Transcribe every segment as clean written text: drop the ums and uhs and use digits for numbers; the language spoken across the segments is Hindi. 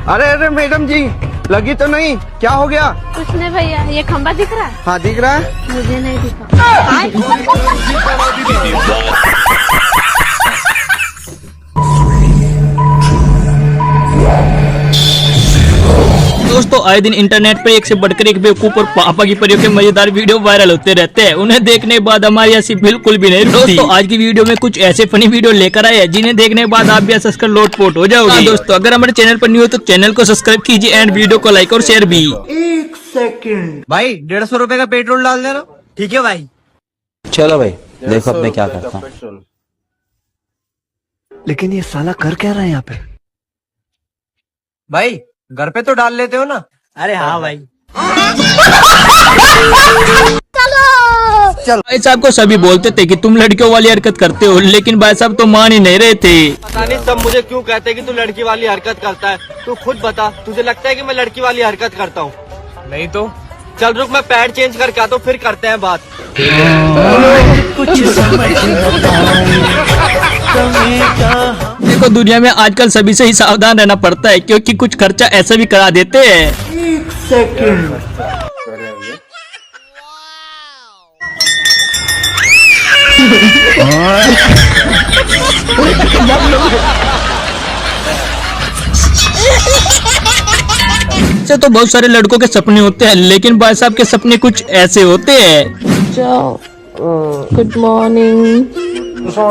अरे अरे मैडम जी, लगी तो नहीं? क्या हो गया? कुछ नहीं भैया, ये खंबा दिख रहा है? हाँ दिख रहा है। मुझे नहीं दिखा। दोस्तों, आए दिन इंटरनेट पर एक से बढ़कर एक बेवकूफ और पापा की परियों के मजेदार वीडियो वायरल होते रहते हैं। उन्हें देखने के बाद हमारी हंसी बिल्कुल भी नहीं रुकती। दोस्तों, आज की वीडियो में कुछ ऐसे फनी वीडियो लेकर आए हैं जिन्हें देखने के बाद आप भी हंस कर लोटपोट हो जाओगे। दोस्तों, अगर हमारे चैनल पर न्यू हो तो चैनल को सब्सक्राइब कीजिए एंड वीडियो को लाइक और शेयर भी। 1 सेकंड भाई 150 रुपए का पेट्रोल डाल देना। ठीक है भाई। चलो भाई, देखो अब मैं क्या करता हूँ। लेकिन ये साला कर क्या रहा है यहाँ पे? भाई घर पे तो डाल लेते हो ना? अरे हाँ भाई। चलो भाई साहब को सभी बोलते थे कि तुम लड़कियों वाली हरकत करते हो, लेकिन भाई साहब तो मान ही नहीं रहे थे। पता नहीं सब मुझे क्यों कहते हैं कि तू लड़की वाली हरकत करता है। तू खुद बता, तुझे लगता है कि मैं लड़की वाली हरकत करता हूँ? नहीं तो चल रुक, मैं पैड चेंज करके आता हूँ, फिर करते हैं बात। देखो, दुनिया में आजकल सभी से ही सावधान रहना पड़ता है, क्योंकि कुछ खर्चा ऐसा भी करा देते हैं। 1 सेकंड। से तो बहुत सारे लड़कों के सपने होते हैं, लेकिन भाई साहब के सपने कुछ ऐसे होते हैं। जाओ, गुड मॉर्निंग। अच्छा,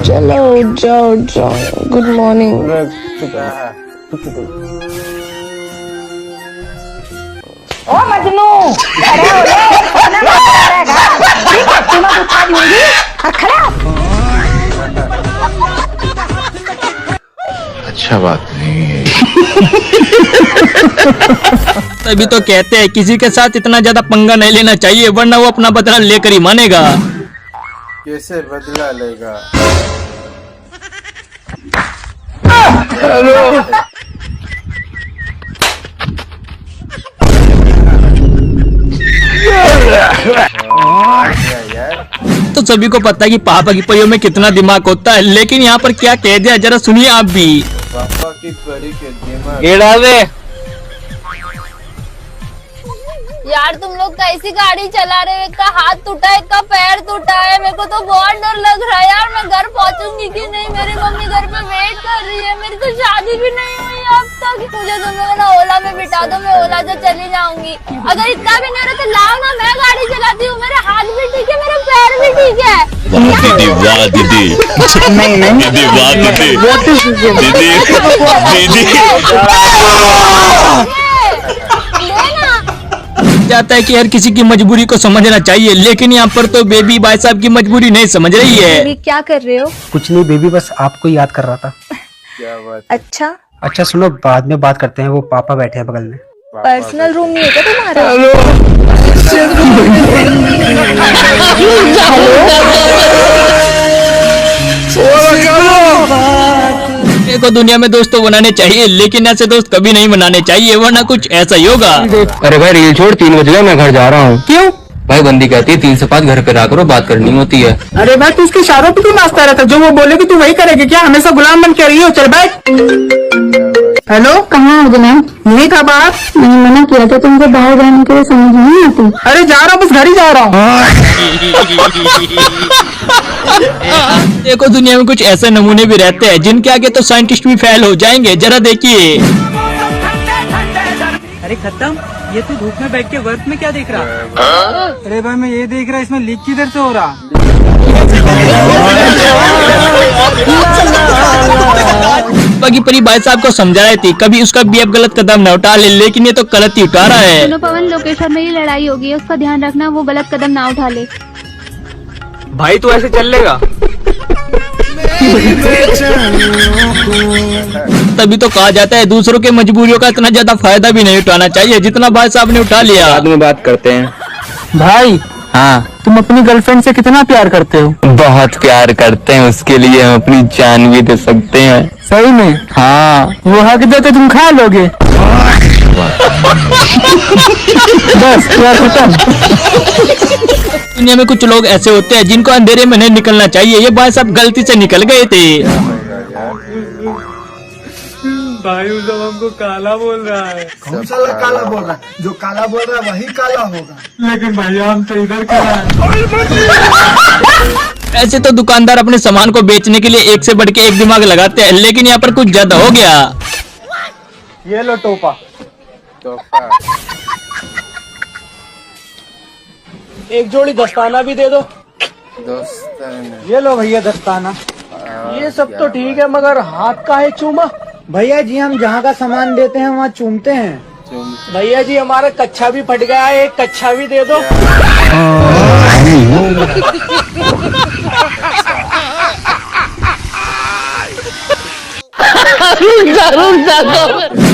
चलो जाओ जाओ, गुड मॉर्निंग। ओ मजनू, अरे ठीक है, तुम्हें उठा दूंगी और खड़ा। अच्छा बात नहीं है। तभी तो कहते हैं किसी के साथ इतना ज्यादा पंगा नहीं लेना चाहिए, वरना वो अपना बदला लेकर ही मानेगा। कैसे बदला लेगा? तो सभी को पता है कि पापा की परियों में कितना दिमाग होता है, लेकिन यहाँ पर क्या कह दिया जरा सुनिए आप भी। पापा की परी के दिमाग। ये डाल दे। यार तुम लोग कैसी गाड़ी चला रहे हो? एक का हाथ टूटा है, एक का पैर टूटा है। मेरे को तो बहुत डर लग रहा है यार। मैं घर पहुंचूंगी कि नहीं? मेरी मम्मी घर पे वेट कर रही है। मेरी तो शादी भी नहीं हुई अब तक। मुझे तुम लोग ना ओला में बिठा दो, मैं ओला से चली जाऊंगी। अगर इतना भी नहीं हो रहा तो लाओ ना, मैं गाड़ी चलाती हूँ। मेरे हाथ भी ठीक है, मेरा पैर भी ठीक है। दीदी वाह दीदी, दीदी वाह दीदी, दीदी जाता है कि हर किसी की मजबूरी को समझना चाहिए, लेकिन यहाँ पर तो बेबी भाई साहब की मजबूरी नहीं समझ रही है। क्या कर रहे हो? कुछ नहीं बेबी, बस आपको याद कर रहा था। क्या बात? अच्छा सुनो, बाद में बात करते हैं, वो पापा बैठे हैं बगल में। पर्सनल रूम नहीं है क्या तुम्हारा? देखो, दुनिया में दोस्त तो बनाने चाहिए, लेकिन ऐसे दोस्त कभी नहीं बनाने चाहिए, वरना कुछ ऐसा ही होगा। अरे भाई रील छोड़, 3 बज गए, मैं घर जा रहा हूँ। क्यों भाई बंदी कहती है 3 से 5 घर पे रह करो, बात करनी होती है। अरे भाई तू उसके इशारों पे क्यों नाचता रहता? जो वो बोलेगी तू वही करेगी क्या? हमेशा गुलाम बन के रही हो। चल बैठ। हेलो, कहाँ हो जनाब? नहीं था बात। मैंने मना किया था तुमको बाहर जाने के लिए, समझ नहीं आती। अरे जा रहा हूँ, बस घर ही जा रहा हूँ। देखो, दुनिया में कुछ ऐसे नमूने भी रहते हैं जिनके आगे तो साइंटिस्ट भी फेल हो जाएंगे। जरा देखिए। अरे खत्म, ये तू धूप में बैठ के वर्क में क्या देख रहा? अरे भाई मैं ये देख रहा, इसमें लीक किधर से हो रहा? बाकी परी भाई साहब को समझा रही थी कभी उसका भी अब गलत कदम न उठा ले, लेकिन ये तो गलत ही उठा रहा है। सुनो पवन, लोकेशन में ही लड़ाई होगी, उसका ध्यान रखना, वो गलत कदम ना उठा ले। भाई तू ऐसे चल लेगा? तभी तो कहा जाता है दूसरों के मजबूरियों का इतना ज्यादा फायदा भी नहीं उठाना चाहिए जितना भाई साहब ने उठा लिया। बाद में बात करते हैं। भाई हाँ, तुम अपनी गर्लफ्रेंड से कितना प्यार करते हो? बहुत प्यार करते हैं, उसके लिए हम अपनी जान भी दे सकते हैं। सही में? हाँ। वो हक देते तुम खा लोगे। बस प्यार खत्म। दुनिया में कुछ लोग ऐसे होते हैं जिनको अंधेरे में नहीं निकलना चाहिए। ये भाई साहब गलती से निकल गए थे। भाई वो सब हमको काला बोल रहा है। कौन सा काला बोल रहा है? जो काला बोल रहा है वही काला होगा। लेकिन भैया हम तो इधर काला है। ऐसे तो दुकानदार अपने सामान को बेचने के लिए एक से बढ़ के एक दिमाग लगाते हैं, लेकिन यहाँ पर कुछ ज्यादा हो गया। ये लो टोपा। तोहफा। एक जोड़ी दस्ताना भी दे दो। दोस्ताना। ये लो भैया दस्ताना। ये सब तो ठीक है, मगर हाथ का है चूमा। भैया जी हम जहाँ का सामान देते हैं वहाँ चूमते हैं। भैया जी हमारा कच्छा भी फट गया है, एक कच्छा भी दे दो।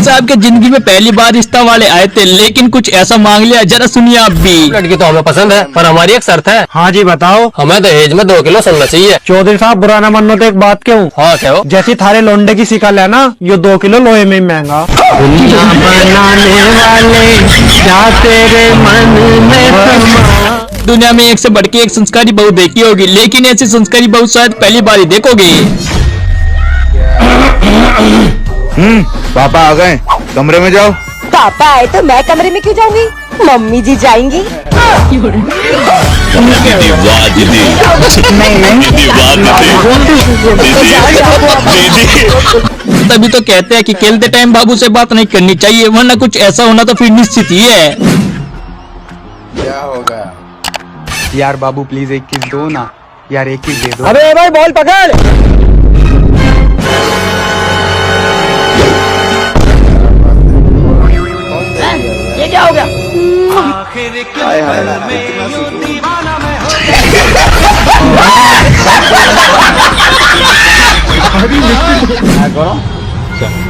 साहब के जिंदगी में पहली बार रिश्ता वाले आए थे, लेकिन कुछ ऐसा मांग लिया, जरा सुनिए आप भी। लड़की तो हमें पसंद है, पर हमारी एक शर्त है। हाँ जी बताओ। हमें दहेज में 2 किलो सोना चाहिए। चौधरी साहब बुरा ना मानो तो एक बात कहूँ। हाँ क्या हो? जैसी थारे लोंडे की शिकल है ना, ये 2 किलो लोहे में महंगा। दुनिया बनाने वाले क्या तेरे मन में समा। दुनिया में एक से बढ़ के एक संस्कारी बहू देखी होगी, लेकिन ऐसी संस्कारी बहू शायद पहली बार ही देखोगे। पापा आ गए, कमरे में जाओ। पापा आए तो मैं कमरे में क्यों जाऊंगी? मम्मी जी जाएंगी। दीदी वाह दीदी, दीदी वाह दीदी। तभी तो कहते हैं कि खेलते टाइम बाबू से बात नहीं करनी चाहिए, वरना कुछ ऐसा होना तो फिर निश्चित ही है। क्या होगा? यार बाबू प्लीज एक किस दो ना यार, एक किस दे दो। अबे भाई बॉल पकड़। ये क्या हो गया? हाय हाय।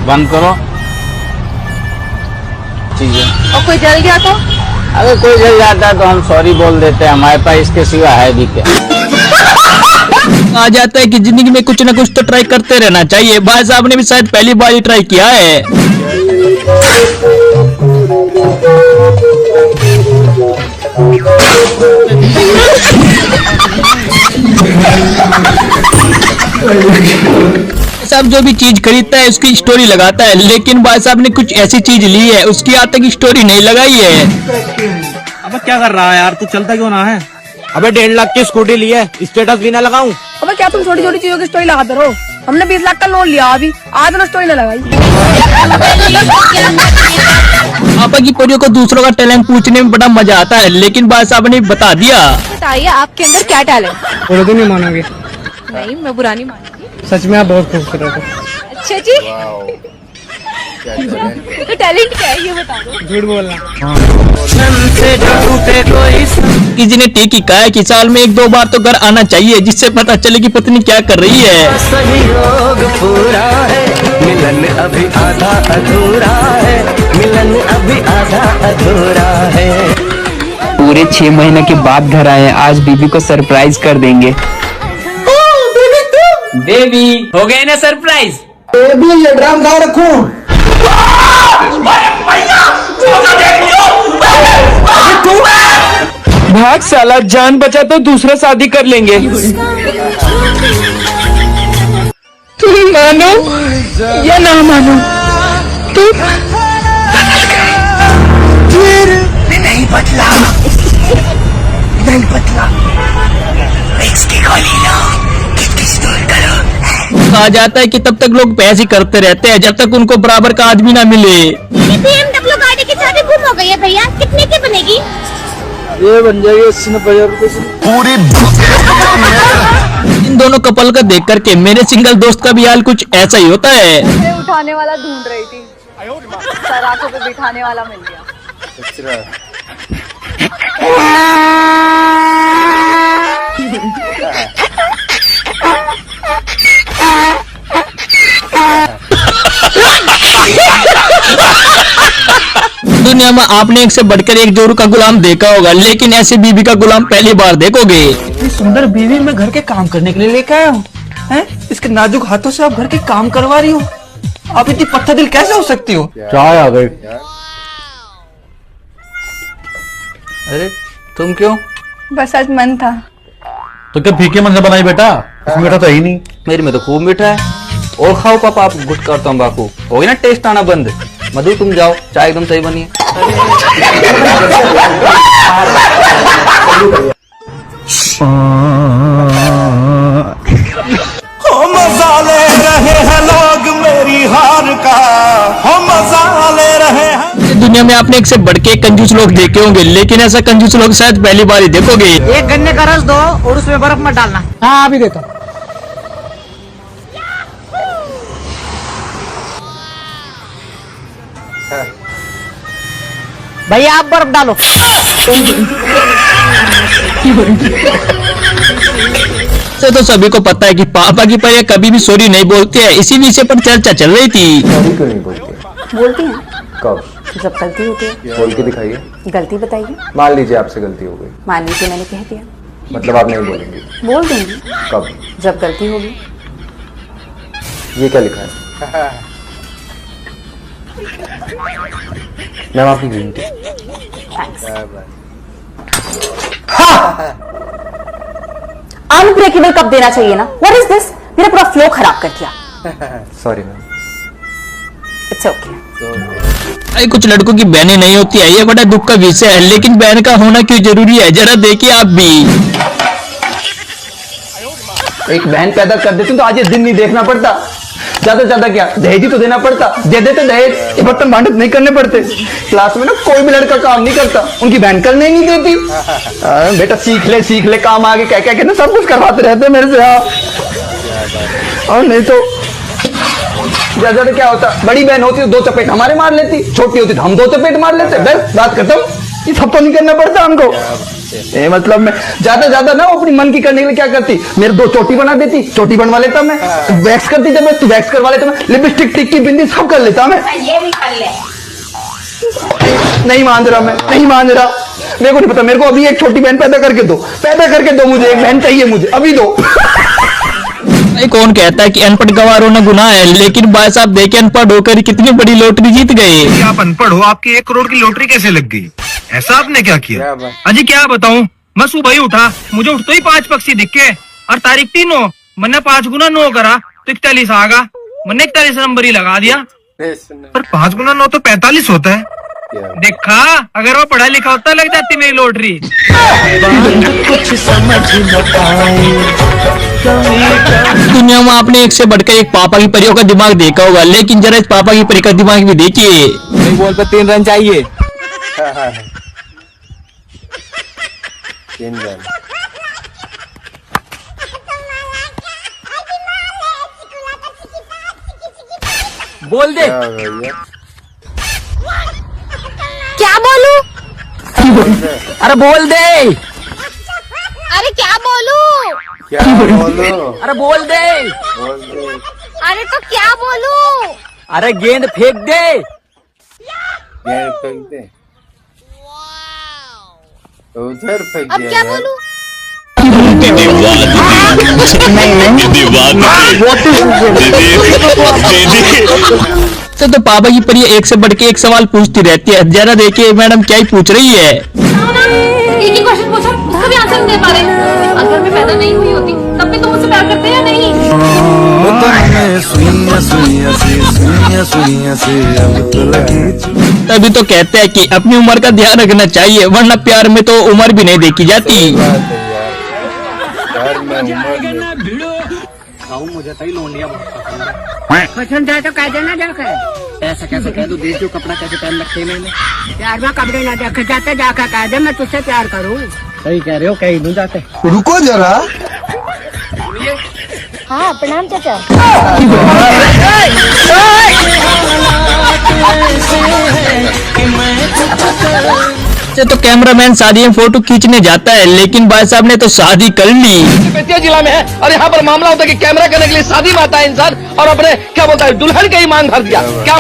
बंद करो। ठीक है। और कोई जल गया तो? अगर कोई जल जाता है तो हम सॉरी बोल देते हैं, हमारे पास इसके सिवा है भी क्या। आ जाता है कि जिंदगी में कुछ न कुछ तो ट्राई करते रहना चाहिए। भाई साहब ने भी शायद पहली बार ही ट्राई किया है। साहब जो भी चीज खरीदता है उसकी स्टोरी लगाता है, लेकिन भाई साहब ने कुछ ऐसी चीज ली है उसकी आज तक स्टोरी नहीं लगाई है। अब क्या कर रहा है यार, तू चलता क्यों ना है? अबे 1.5 लाख की स्कूटी ली है, स्टेटस भी ना लगाऊं? अबे क्या तुम छोटी छोटी चीजों की स्टोरी लगाते रहो? हमने 20 लाख का लोन लिया अभी, आज ना स्टोरी ना लगाई। पापा की परियों को दूसरों का टैलेंट पूछने में बड़ा मजा आता है, लेकिन भाई साहब ने बता दिया। बताइए आपके अंदर क्या टैलेंट? बोलो तो नहीं मानोगे। नहीं मैं बुरा नहीं मानूंगी। सच में आप बहुत खूबसूरत हो। अच्छा जी, वाओ, क्या टैलेंट। तो टैलेंट क्या है ये बता दो। झूठ बोलना। किसी ने ठीक ही कहा है कि साल में 1-2 बार तो घर आना चाहिए, जिससे पता चले कि पत्नी क्या कर रही है। सहयोग पूरा है, मिलन अभी आधा अधूरा है, मिलन अभी आधा अधूरा है। पूरे 6 महीने के बाद घर आए, आज बीबी को सरप्राइज कर देंगे। बेबी हो गए ना सरप्राइज। बेबी ये ड्राम कहाँ रखूं? भाग साला, जान बचा तो दूसरा शादी कर लेंगे। तुम मानो या ना मानो, तुम नहीं बदला, नहीं बदला। इसकी गोली लो, किसकी स्टोर करो। कहा जाता है कि तब तक लोग पैसे करते रहते हैं जब तक उनको बराबर का आदमी ना मिले। BMW गाड़ी की चाबी गुम हो गई है भैया, कितने की बनेगी? ये बन जाएगी 80-90 रुपए से। इन दोनों कपल का देख करके मेरे सिंगल दोस्त का भी हाल कुछ ऐसा ही होता है। उठाने वाला ढूंढ रही थी, सर आंखों पे बिठाने वाला मिल गया। कचरा। दुनिया में आपने एक से बढ़कर एक जोरू का गुलाम देखा होगा, लेकिन ऐसे बीबी का गुलाम पहली बार देखोगे। इतनी सुंदर बीवी मैं घर के काम करने के लिए लेकर आया हूँ। इसके नाजुक हाथों से आप घर के काम करवा रही हो। आप इतनी पत्थर दिल कैसे हो सकती हो? चाय आ गई। अरे तुम क्यों? बस आज मन था। तो क्या फीके मन से बनाई बेटा? मीठा तो ही नहीं। मेरी में तो खूब मीठा है। और खाओ पापा, आप गुटखा और तंबाकू, हो गया ना टेस्ट आना बंद। मधु तुम जाओ, चाय एकदम सही बनी है। हो मजा ले रहे हैं लोग मेरी हार का, हो मजा ले रहे हैं। दुनिया में आपने एक से बढ़ के एक कंजूस लोग देखे होंगे, लेकिन ऐसा कंजूस लोग शायद पहली बार ही देखोगे। एक गन्ने का रस दो और उसमें बर्फ मत डालना। हाँ अभी देता हूँ। भैया आप बर्फ डालो। तो सभी को पता है कि पापा की परियां कभी भी सॉरी नहीं बोलती है, इसी विषय पर चर्चा चल रही थी। सॉरी क्यों नहीं बोलती? बोलती हैं। कब? जब गलती होती है। बोल के दिखाइए। गलती बताइए। मान लीजिए आपसे गलती हो गई। मान लीजिए मैंने कह दिया। मतलब आप नहीं बोलेंगी? बोल दूंगी। कब? जब गलती होगी। ये क्या लिखा है? मैम आपकी ग्रीन टी। अनब्रेकेबल कब देना चाहिए ना? What is this? मेरा पूरा फ्लो खराब कर दिया। Sorry ma'am. It's okay. कुछ लड़कों की बहनें नहीं होती है, ये बड़ा दुख का विषय है, लेकिन बहन का होना क्यों जरूरी है, जरा देखिए आप भी। एक बहन पैदा कर देते तो आज ये दिन नहीं देखना पड़ता। ज्यादा से ज्यादा क्या दहेज ही तो देना पड़ता, दे देते दहेज, ये बर्तन भांडे नहीं करने पड़ते। क्लास में ना कोई भी लड़का काम नहीं करता, उनकी बहन करने ही नहीं देती। बेटा सीख ले काम आगे कह के ना सब कुछ करवाते रहते मेरे से। हाँ और नहीं तो ज्यादा तो क्या होता, बड़ी बहन होती तो 2 चपेट हमारे मार लेती, छोटी होती तो हम 2 चपेट मार लेते, बस बात खत्म। ये सब तो नहीं करना पड़ता हमको। ये मतलब मैं ज्यादा ना अपनी मन की करने के लिए क्या करती, मेरे 2 चोटी बना देती, चोटी बनवा लेता मैं, वैक्स करती जब तू वैक्स करवा लेता मैं, लिपस्टिक टिक्की बिंदी सब कर लेता मैं। ये भी कर ले। नहीं मान रहा, मैं नहीं मान रहा, मेरे को नहीं पता। मेरे को अभी एक छोटी बहन पैदा करके दो, मुझे एक बहन चाहिए, मुझे अभी दो। कौन कहता है कि अनपढ़ गवार होना गुनाह है, लेकिन भाई साहब देखे अनपढ़ होकर कितनी बड़ी लॉटरी जीत गए। आप अनपढ़ हो, आपकी 1 करोड़ की लॉटरी कैसे लग गई? ऐसा आपने क्या किया? अजी क्या बताऊं, मैं सुबह ही उठा, मुझे उठते ही 5 पक्षी दिखे और तारीख 3 हो, मैंने 5 गुना 9 करा तो 41 आ गया, मैंने 41 नंबर ही लगा दिया। पर 5 गुना 9 तो 45 होता है। देखा, अगर वो पढ़ा लिखा होता लग जाती मेरी लॉटरी। कुछ समझ न पाए। दुनिया में आपने एक से बढ़कर एक पापा की परियों का दिमाग देखा होगा, लेकिन जरा इस पापा की परी का दिमाग भी देखिए। बॉल पे 3 रन चाहिए। 3 रन। बोल दे। क्या बोलूं? अरे बोल दे। अरे क्या बोलूं? अरे बोल दे। अरे तो क्या बोलूं? अरे गेंद फेंक दे। गेंद फेंक दे। उधर फेंक अब दिया क्या यार। बोलूं? तो पापा की परी एक से बढ़ के एक सवाल पूछती रहती है, जरा देखिए मैडम क्या ही पूछ रही है। एक ही क्वेश्चन पूछा, उसका भी आंसर नहीं दे पा रहे। अगर मैं पैदा नहीं हुई होती तब भी तुम मुझसे प्यार करते या नहीं? तभी तो कहते हैं कि अपनी उम्र का ध्यान रखना चाहिए, वरना प्यार में तो उम्र भी नहीं देखी जाती। पसंद है तो कह देना जाकर। ऐसा कैसे कह दो, देख जो कपड़ा कैसे पहन रखे मैंने। प्यार में कपड़े ना देख जाते, जाकर कह दे मैं तुझसे प्यार करूँ। सही कह रहे हो, कहीं नहीं जाते। रुको जरा। हाँ प्रणाम चाचा। तो कैमरामैन शादी में फोटो खींचने जाता है, लेकिन भाई साहब ने तो शादी कर ली। बेतिया जिला में है और यहाँ पर मामला होता है कि कैमरा करने के लिए शादी में आता है इंसान और अपने क्या बोलता है दुल्हन का ही मांग भर दिया। क्या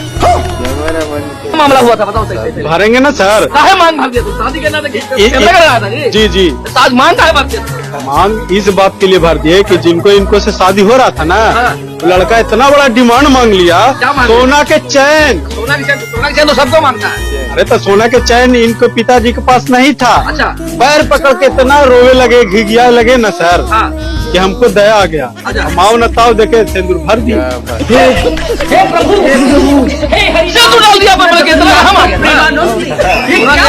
मामला हुआ था बताओ सही। भरेंगे ना सर। काहे मांग भर दिया? तो शादी करना था, कैमरा कर रहा था जी। जी आज मांग काहे भर दिया? मांग इस बात के लिए भर दिए कि जिनको इनको से शादी हो रहा था ना, तो लड़का इतना बड़ा डिमांड मांग लिया, सोना के चैन। सोना की चैन तो सबको मांगता है। अरे तो सोना के चैन इनके पिताजी के पास नहीं था। पैर पकड़ के इतना रोवे लगे, घिघिया लगे न सर कि हमको दया आ गया। माओ न ताव देखे सिंदूर भर दिया।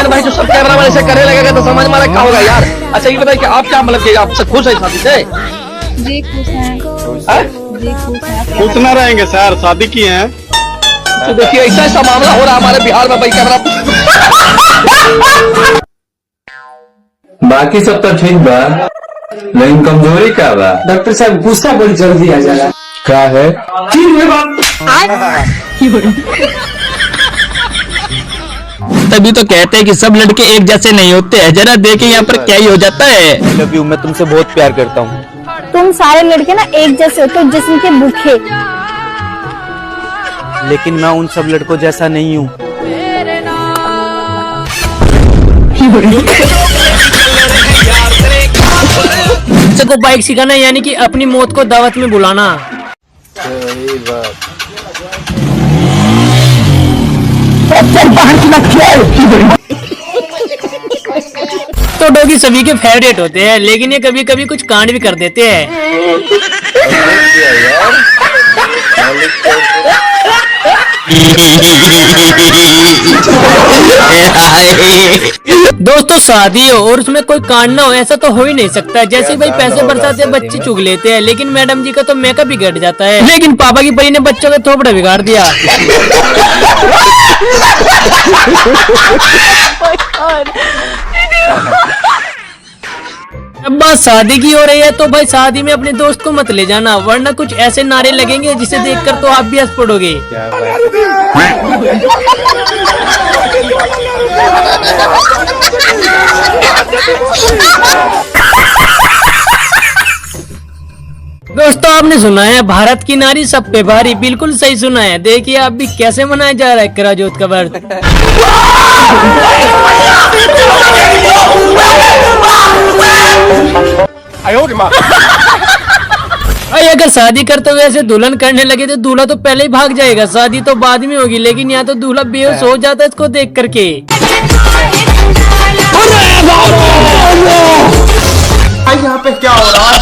भाई जो सब कैमरा वाले से करने लगेगा तो समझ में क्या होगा यार। अच्छा ये बताइए कि आप क्या मतलब कि आपसे खुश है शादी से? जी खुश हैं। खुश न रहेंगे सर, शादी किए हैं। तो देखिए ऐसा ऐसा मामला हो रहा है हमारे बिहार में भाई कैमरा। बाकी सब तो ठीक बा, लेकिन कमजोरी क्या बा? डॉक्टर साहब गुस्सा बड़ी जल्दी आ जाला। क्या है? तभी तो कहते हैं कि सब लड़के एक जैसे नहीं होते हैं। जरा देखें यहाँ पर क्या ही हो जाता है। लव यू, मैं तुमसे बहुत प्यार करता हूँ। तुम सारे लड़के ना एक जैसे होते हो, जिस्म के भूखे। लेकिन मैं उन सब लड़कों जैसा नहीं हूँ। बच्चे को बाइक सिखाना यानी कि अपनी मौत को दावत में बुलाना। सही बात। तो डॉगी सभी के फेवरेट होते हैं, लेकिन ये कभी कभी कुछ कांड भी कर देते हैं। दोस्तों शादी हो और उसमें कोई कांड ना हो, ऐसा तो हो ही नहीं सकता। जैसे भाई पैसे बरसाते बच्चे चुग लेते हैं, लेकिन मैडम जी का तो मेकअप बिगड़ जाता है। लेकिन पापा की परी ने बच्चों का थोपड़ा बिगाड़ दिया। अब बात शादी की हो रही है तो भाई शादी में अपने दोस्त को मत ले जाना, वरना कुछ ऐसे नारे लगेंगे जिसे देखकर तो आप भी हंस पड़ोगे। क्या बात? दोस्तों आपने सुना है भारत की नारी सब पे भारी, बिल्कुल सही सुना है। देखिए आप भी कैसे मनाया जा रहा है कराजोत का व्रत। अगर शादी करते हुए ऐसे दुल्हन करने लगे तो दूल्हा तो पहले ही भाग जाएगा, शादी तो बाद में होगी। लेकिन यहाँ तो दूल्हा बेहोश हो जाता है इसको देख करके। यहाँ पे क्या हो रहा है?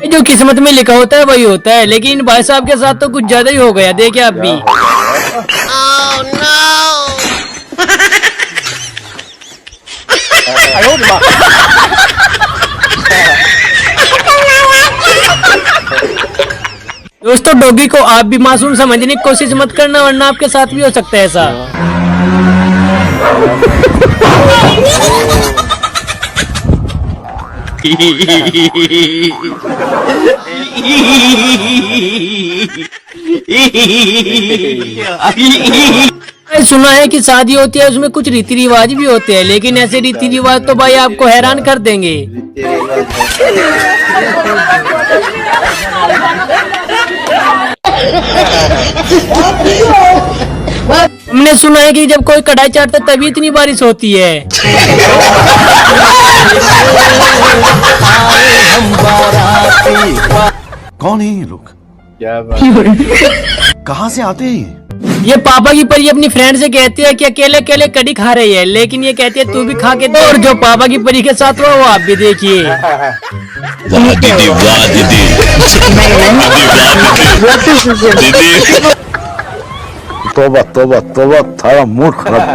जो किस्मत में लिखा होता है वही होता है, लेकिन भाई साहब के साथ तो कुछ ज्यादा ही हो गया। देखिए आप भी। दोस्तों डॉगी को आप भी मासूम समझने की कोशिश मत करना, वरना आपके साथ भी हो सकता है ऐसा। सुना है कि शादी होती है उसमें कुछ रीति रिवाज भी होते हैं, लेकिन ऐसे रीति रिवाज तो भाई आपको हैरान कर देंगे। हमने सुना है कि जब कोई कढ़ाई चाटता है तभी इतनी बारिश होती है। कौन है ये लोग? क्या बात? कहाँ से आते हैं ये पापा की परी अपनी फ्रेंड से कहती है कि अकेले अकेले कड़ी खा रही है, लेकिन ये कहती है तू भी खा के दे। और जो पापा की परी के साथ हुआ वो आप भी देखिए। तोबा तोबा तोबा, थारा मूड खराब कर